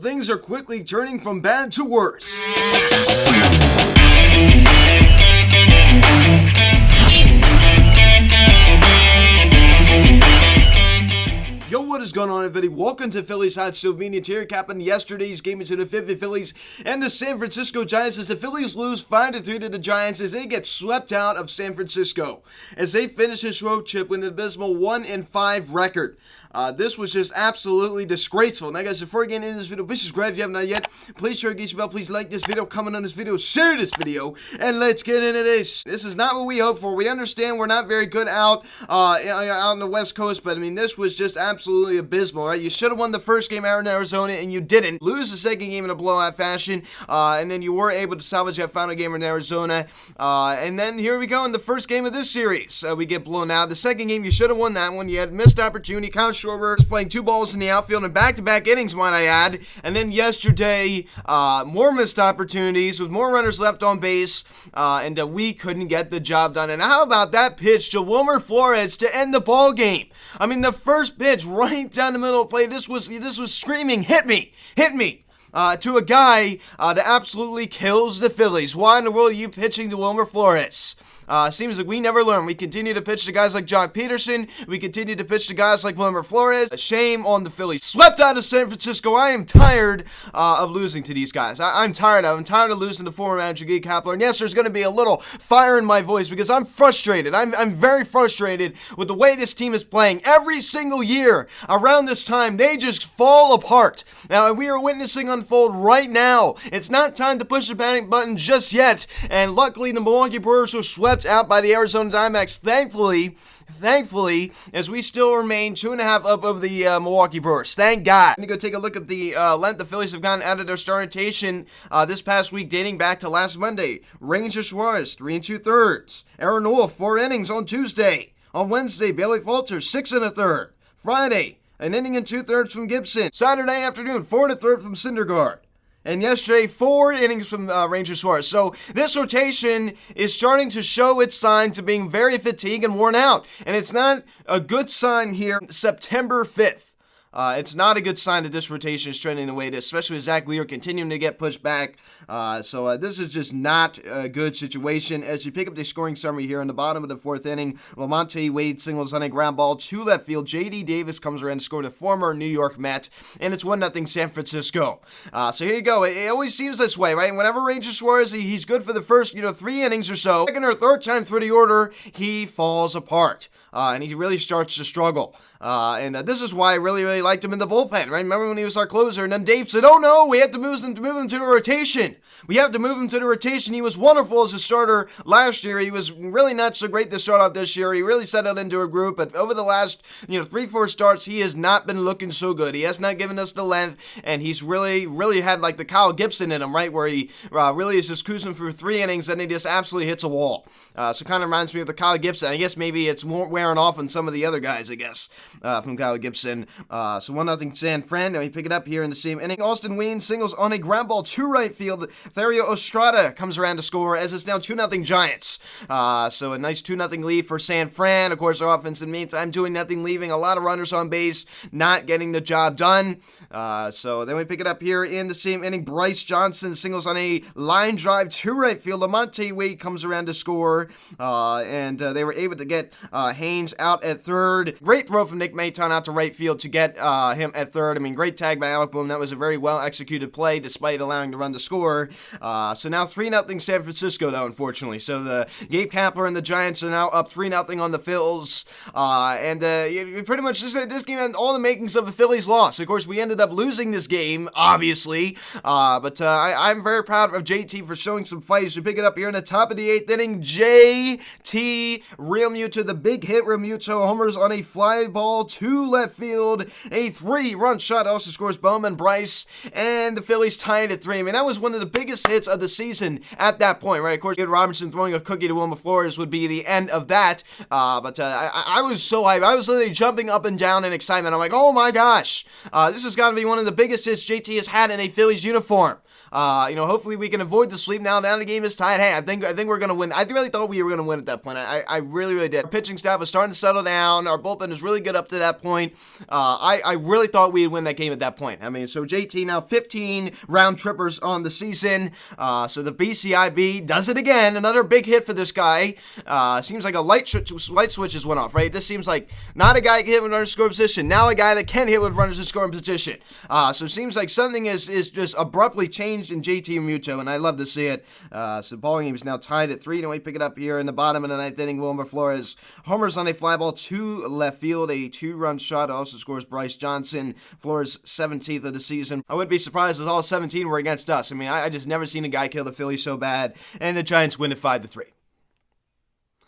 things are quickly turning from bad to worse. Yo, what is going on, everybody? Welcome to Phillies Hot Stove Media. To recap yesterday's game between the Philadelphia Phillies and the San Francisco Giants, as the Phillies lose 5-3 to the Giants as they get swept out of San Francisco as they finish this road trip with an abysmal 1-5 record. This was just absolutely disgraceful. Now, guys, before we get into this video, please subscribe if you have not yet. Please share, get your bell. Please like this video, comment on this video, share this video, and let's get into this. This is not what we hoped for. We understand we're not very good out on the West Coast, but I mean, this was just absolutely abysmal, right? You should have won the first game out in Arizona, and you didn't. Lose the second game in a blowout fashion, and then you were able to salvage that final game in Arizona. And then here we go in the first game of this series. We get blown out. The second game, you should have won that one. You had missed opportunity. Kyle Schwarber playing 2 balls in the outfield in back-to-back innings, might I add. And then yesterday, more missed opportunities with more runners left on base, and we couldn't get the job done. And how about that pitch to Wilmer Flores to end the ball game? I mean, the first pitch right down the middle of the play. This was screaming, hit me, hit me. To a guy that absolutely kills the Phillies. Why in the world are you pitching to Wilmer Flores? Seems like we never learn. We continue to pitch to guys like Jock Peterson. We continue to pitch to guys like Wilmer Flores. A shame on the Phillies. Swept out of San Francisco. I am tired of losing to these guys. I'm tired of losing to former manager Gabe Kapler. And yes, there's going to be a little fire in my voice because I'm frustrated. I'm very frustrated with the way this team is playing. Every single year around this time, they just fall apart. Now, we are witnessing unfold right now. It's not time to push the panic button just yet. And luckily, the Milwaukee Brewers were swept out by the Arizona Diamondbacks. Thankfully, as we still remain 2.5 up of the Milwaukee Brewers. Thank God. I'm going to go take a look at the length the Phillies have gotten out of their starting rotation this past week, dating back to last Monday. Ranger Suarez, 3 2/3. Aaron Wolf, 4 innings on Tuesday. On Wednesday, Bailey Falter, 6 1/3. Friday, an inning and 2/3 from Gibson. Saturday afternoon, 4 1/3 from Syndergaard. And yesterday, 4 innings from Ranger Suarez. So this rotation is starting to show its signs of being very fatigued and worn out. And it's not a good sign here September 5th. It's not a good sign that this rotation is trending the way it is, especially with Zach Lear continuing to get pushed back. So this is just not a good situation. As we pick up the scoring summary here in the bottom of the 4th inning, Lamonte Wade singles on a ground ball to left field. J.D. Davis comes around and scored a former New York Met, and it's 1-0 San Francisco. So here you go. It always seems this way, right? Whenever Ranger Suarez, he's good for the first, 3 innings or so. Second or third time through the order, he falls apart. And he really starts to struggle. And this is why I really liked him in the bullpen, right? Remember when he was our closer, and then Dave said, oh no, we have to move him to the rotation. We have to move him to the rotation. He was wonderful as a starter last year. He was really not so great to start out this year. He really settled into a group, but over the last, 3-4 starts, he has not been looking so good. He has not given us the length, and he's really had like the Kyle Gibson in him, right? Where he really is just cruising through 3 innings, and he just absolutely hits a wall. So kind of reminds me of the Kyle Gibson. I guess maybe it's more wearing off on some of the other guys, I guess, from Kyle Gibson. So 1-0 San Fran. Now we pick it up here in the same inning. Austin Wayne singles on a ground ball to right field. Thario Estrada comes around to score as it's now 2-0 Giants. So a nice 2-0 lead for San Fran. Of course, our offense in the meantime doing nothing, leaving a lot of runners on base, not getting the job done. So then we pick it up here in the same inning. Bryce Johnson singles on a line drive to right field. Lamonte Wade comes around to score, and they were able to get Haynes out at third. Great throw from Nick Maton out to right field to get him at third. I mean, great tag by Alec Boehm. That was a very well-executed play despite allowing the run to score. So now 3-0 San Francisco, though, unfortunately. So the Gabe Kapler and the Giants are now up 3-0 on the Phils. And pretty much this game had all the makings of a Phillies loss. Of course, we ended up losing this game, obviously. But I'm very proud of JT for showing some fight. We pick it up here in the top of the 8th inning. JT Realmuto, the big hit. Realmuto homers on a fly ball to left field. A 3-run shot also scores Bowman, Bryce, and the Phillies tie it at 3. I mean, that was one of the biggest hits of the season at that point, right? Of course, David Robertson throwing a cookie to Wilmer Flores would be the end of that. But I was so hyped. I was literally jumping up and down in excitement. I'm like, oh my gosh, this has got to be one of the biggest hits JT has had in a Phillies uniform. Hopefully we can avoid the sweep now. Now the game is tied. Hey, I think we're gonna win. I really thought we were gonna win at that point. I really, really did. Our pitching staff was starting to settle down. Our bullpen was really good up to that point. I really thought we'd win that game at that point. I mean, so JT now 15 round trippers on the season. So the BCIB does it again. Another big hit for this guy. Seems like a light switches went off, right? This seems like not a guy who can hit with runners in scoring position. Now a guy that can hit with runners in scoring position. So it seems like something is just abruptly changed in JT Muto, and I love to see it. So the ball game is now tied at 3. Don't we pick it up here in the bottom of the 9th inning? Wilmer Flores homers on a fly ball to left field, a 2-run shot. Also scores Bryce Johnson, Flores' 17th of the season. I wouldn't be surprised if all 17 were against us. I mean, I just never seen a guy kill the Phillies so bad, and the Giants win it 5-3.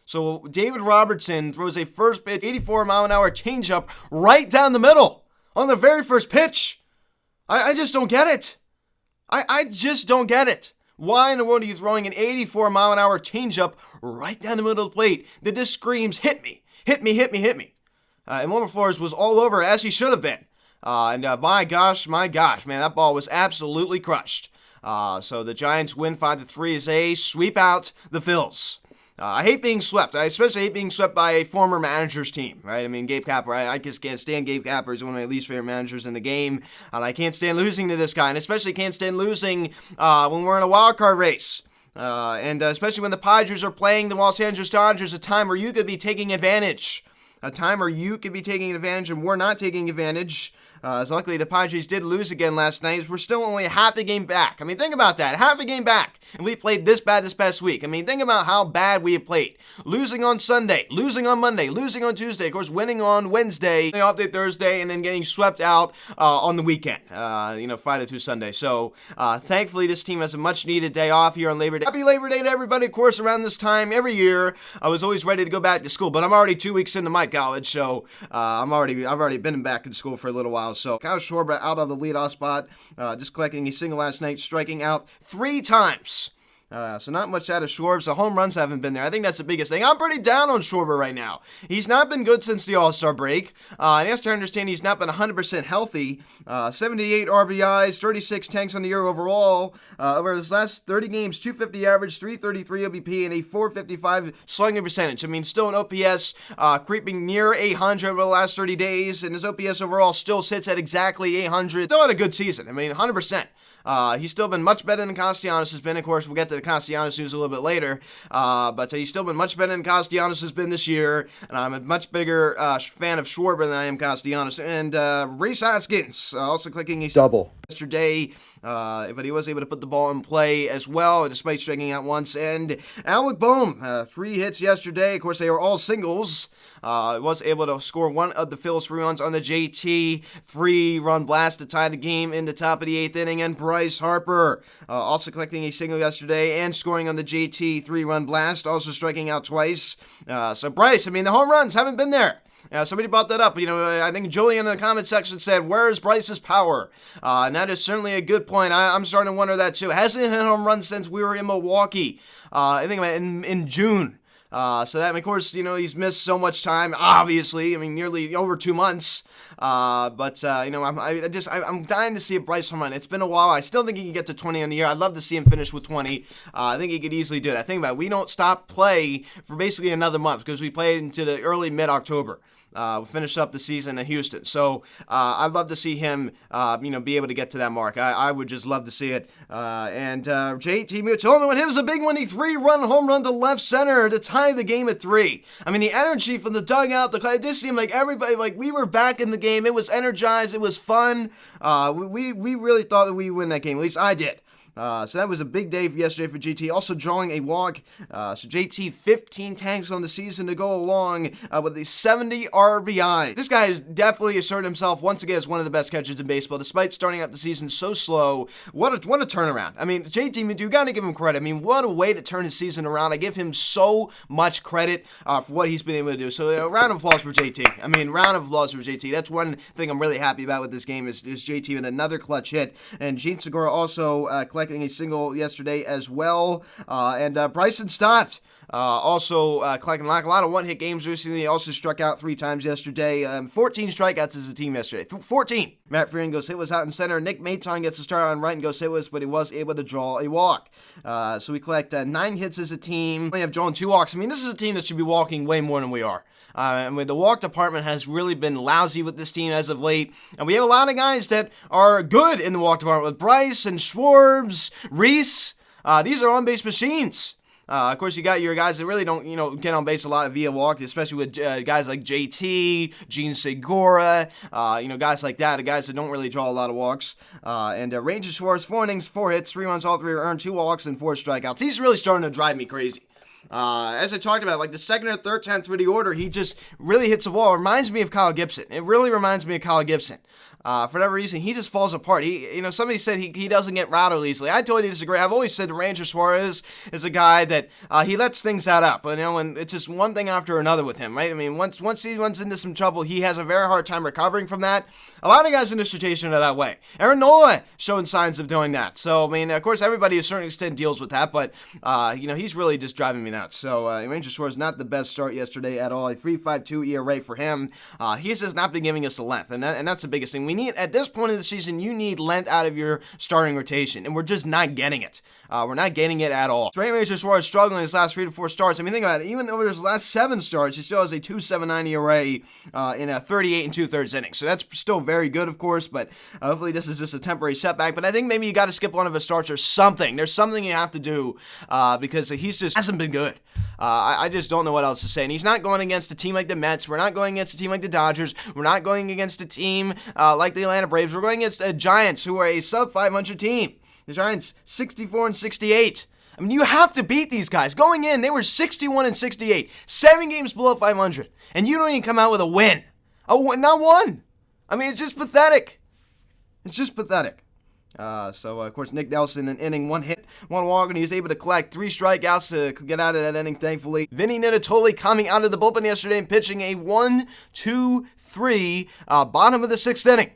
So David Robertson throws a first pitch, 84-mile-an-hour changeup right down the middle on the very first pitch. I just don't get it. I just don't get it. Why in the world are you throwing an 84-mile-an-hour changeup right down the middle of the plate that just screams, hit me, hit me, hit me, hit me? And Wilmer Flores was all over, as he should have been. My gosh, man, that ball was absolutely crushed. So the Giants win 5-3 as they sweep out the Phils. I hate being swept. I especially hate being swept by a former manager's team, right? I mean, Gabe Kapler, I just can't stand Gabe Kapler. He's one of my least favorite managers in the game, and I can't stand losing to this guy, and especially can't stand losing when we're in a wild card race. Especially when the Padres are playing the Los Angeles Dodgers, a time where you could be taking advantage. And we're not taking advantage. So luckily, the Padres did lose again last night. We're still only half a game back. I mean, think about that. Half a game back. And we played this bad this past week. I mean, think about how bad we have played. Losing on Sunday, losing on Monday, losing on Tuesday, of course, winning on Wednesday, off day Thursday, and then getting swept out on the weekend, Friday through Sunday. So thankfully, this team has a much-needed day off here on Labor Day. Happy Labor Day to everybody. Of course, around this time every year, I was always ready to go back to school, but I'm already 2 weeks into my college, so I've already been back in school for a little while. So Kyle Schwarber out of the leadoff spot, just collecting a single last night, striking out 3 times. So not much out of Schwarber. The home runs haven't been there. I think that's the biggest thing. I'm pretty down on Schwarber right now. He's not been good since the All-Star break. And has to understand he's not been 100% healthy. 78 RBIs, 36 tanks on the year overall. Over his last 30 games, 250 average, 333 OBP, and a 455 slugging percentage. I mean, still an OPS creeping near 800 over the last 30 days. And his OPS overall still sits at exactly 800. Still had a good season. I mean, 100%. He's still been much better than Castellanos has been. Of course, we'll get to the Castellanos news a little bit later. But he's still been much better than Castellanos has been this year. And I'm a much bigger fan of Schwarber than I am Castellanos. And Rhys Hoskins also clicking a double yesterday. But he was able to put the ball in play as well, despite striking out once. And Alec Boehm, 3 hits yesterday. Of course, they were all singles. Was able to score one of the Phillies' 3 runs on the JT 3-run blast to tie the game in the top of the 8th inning. And Bryce Harper also collecting a single yesterday and scoring on the JT 3-run blast, also striking out twice. So Bryce, I mean, the home runs haven't been there. Somebody brought that up. I think Julian in the comment section said, "Where is Bryce's power?" And that is certainly a good point. I'm starting to wonder that too. Hasn't hit a home run since we were in Milwaukee. I think in June. So that, of course, he's missed so much time, obviously. I mean, nearly over 2 months. I'm dying to see a Bryce home run. It's been a while. I still think he can get to 20 on the year. I'd love to see him finish with 20. I think he could easily do it. I think about it. We don't stop play for basically another month because we played into the early mid-October. We finished up the season in Houston. So I'd love to see him, be able to get to that mark. I would just love to see it. JT Muto, it was a big one. A 3-run home run to left center to tie the game at 3. I mean, the energy from the dugout, it just seemed like everybody, we were back in the game. It was energized. It was fun. We really thought that we would win that game. At least I did. So that was a big day yesterday for JT. Also drawing a walk. So JT 15 tanks on the season to go along with the 70 RBI. This guy has definitely asserted himself once again as one of the best catchers in baseball, despite starting out the season so slow. What a turnaround. I mean, JT, you got to give him credit. I mean, what a way to turn his season around. I give him so much credit for what he's been able to do. So round of applause for JT. I mean, round of applause for JT. That's one thing I'm really happy about with this game is JT with another clutch hit. And Gene Segura also collecting collecting a single yesterday as well. And Bryson Stott also collecting a lot of one-hit games recently. He also struck out 3 times yesterday. 14 strikeouts as a team yesterday. 14! Matt Freeman goes hitless out in center. Nick Maton gets a start on right and goes hitless, but he was able to draw a walk. So we collect 9 hits as a team. We have drawn 2 walks. I mean, this is a team that should be walking way more than we are. I mean, the walk department has really been lousy with this team as of late. And we have a lot of guys that are good in the walk department with Bryce and Schwartz, Reese. These are on-base machines. Of course, you got your guys that really don't, get on base a lot via walk, especially with guys like JT, Gene Segura, guys like that, the guys that don't really draw a lot of walks. And Ranger Schwartz, 4 innings, 4 hits, 3 runs, all 3 were earned, 2 walks, and 4 strikeouts. He's really starting to drive me crazy. As I talked about, like the second or third time through the order, he just really hits the wall. It reminds me of Kyle Gibson. It really reminds me of Kyle Gibson. For whatever reason, he just falls apart. Somebody said he doesn't get rattled easily. I totally disagree. I've always said Ranger Suarez is a guy that he lets things out up. And it's just one thing after another with him, right? I mean, once he runs into some trouble, he has a very hard time recovering from that. A lot of guys in this rotation are that way. Aaron Nola showing signs of doing that. So, I mean, of course, everybody to a certain extent deals with that, but, he's really just driving me nuts. So, Ranger Suarez, not the best start yesterday at all. A 3.52 ERA for him. He's just not been giving us the length, and that's the biggest thing. At this point in the season, you need length out of your starting rotation, and we're just not getting it. We're not getting it at all. Trey Ranger Suarez struggling his last 3 to 4 starts. I mean, think about it. Even over his last 7 starts, he still has a 2.79 ERA in a 38 2/3 innings. So that's still very good, of course, but hopefully this is just a temporary setback. But I think maybe you got to skip one of his starts or something. There's something you have to do because he's just hasn't been good. I just don't know what else to say. And he's not going against a team like the Mets. We're not going against a team like the Dodgers. We're not going against a team like the Atlanta Braves. We're going against the Giants, who are a sub-500 team. The Giants, 64 and 68. I mean, you have to beat these guys. Going in, they were 61 and 68. 7 games below 500. And you don't even come out with a win. Not one. I mean, it's just pathetic. It's just pathetic. Of course, Nick Nelson, an inning, 1 hit, 1 walk, and he was able to collect 3 strikeouts to get out of that inning, thankfully. Vinny Nittoli coming out of the bullpen yesterday and pitching a 1-2-3, bottom of the 6th inning.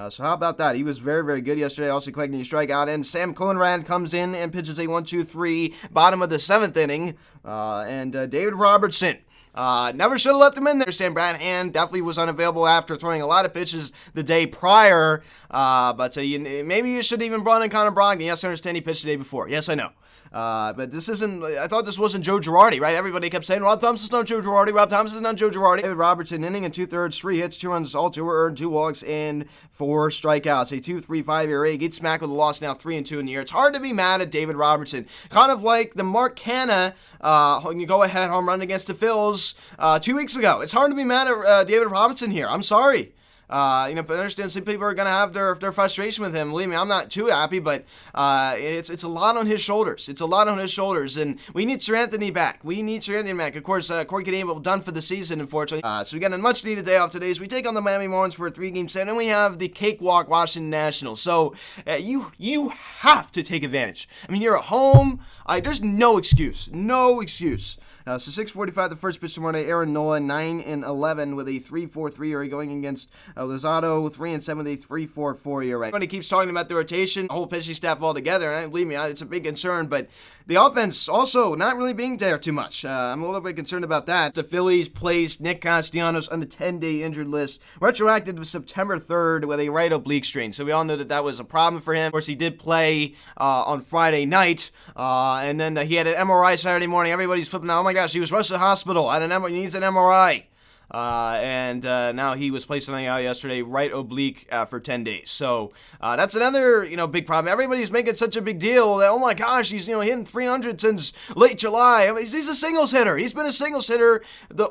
So how about that? He was very, very good yesterday, also collecting a strikeout. And Sam Cohenrad comes in and pitches a 1-2-3, bottom of the 7th inning. And David Robertson. Never should have let them in there. Sam Bradham definitely was unavailable after throwing a lot of pitches the day prior. But maybe you should have even brought in Connor Brogdon. Yes, I understand he pitched the day before. Yes, I know. But this isn't, I thought this wasn't Joe Girardi, right? Everybody kept saying, Rob Thompson's not Joe Girardi, Rob Thompson's not Joe Girardi. David Robertson, inning and 2/3, 3 hits, 2 runs, all 2 were earned, 2 walks, and 4 strikeouts. A 2.35 ERA, gets smacked with a loss now, 3-2 in the year. It's hard to be mad at David Robertson. Kind of like the Mark Canha go-ahead home run against the Phillies 2 weeks ago. It's hard to be mad at David Robertson here. I'm sorry. But I understand some people are going to have their frustration with him. Believe me, I'm not too happy, but it's a lot on his shoulders. It's a lot on his shoulders, and we need Sir Anthony back. Of course, Corey Knebel done for the season, unfortunately. So we got a much-needed day off today as we take on the Miami Marlins for a 3-game set, and we have the cakewalk Washington Nationals. So you have to take advantage. I mean, you're at home. There's no excuse. No excuse. So 6:45, the first pitch tomorrow night. Aaron Nola, 9 and 11 with a 3.43 ERA going against Lozado, 3 and 7 with a 3.44 ERA. Everybody keeps talking about the rotation, the whole pitching staff altogether, and believe me, it's a big concern. But the offense also not really being there too much. I'm a little bit concerned about that. The Phillies placed Nick Castellanos on the 10-day injured list, retroactive to September 3rd with a right oblique strain. So we all know that was a problem for him. Of course, he did play on Friday night, and then he had an MRI Saturday morning. Everybody's flipping out. Oh my gosh, he was rushed to the hospital. He needs an MRI. And now he was placed on the IL yesterday, right oblique for 10 days. So that's another big problem. Everybody's making such a big deal that, oh my gosh, he's hitting 300 since late July. I mean, he's a singles hitter. He's been a singles hitter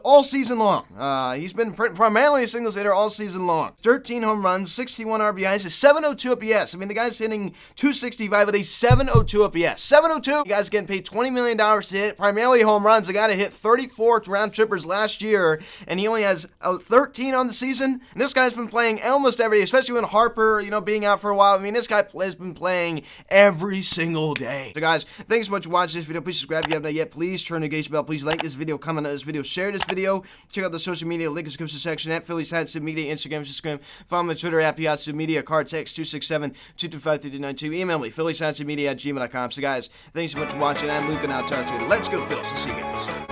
all season long. He's been primarily a singles hitter all season long. 13 home runs, 61 RBIs, a 702 OPS. I mean, the guy's hitting 265 with a 702 OPS. 702. The guy's getting paid $20 million to hit primarily home runs. The guy that hit 34 round trippers last year, and he he only has 13 on the season. And this guy's been playing almost every day, especially when Harper, being out for a while. I mean, this guy has been playing every single day. So guys, thanks so much for watching this video. Please subscribe if you haven't yet. Please turn the notification bell. Please like this video, comment on this video, share this video. Check out the social media link in the description section at Phillies Hats Media, Instagram. Follow me on Twitter at Piazza Media. Card text 267-225-3292. Email me, phillieshatsmedia@gmail.com. So guys, thanks so much for watching. I'm Luke, and I'll talk to you. Let's go Phillies. See you guys.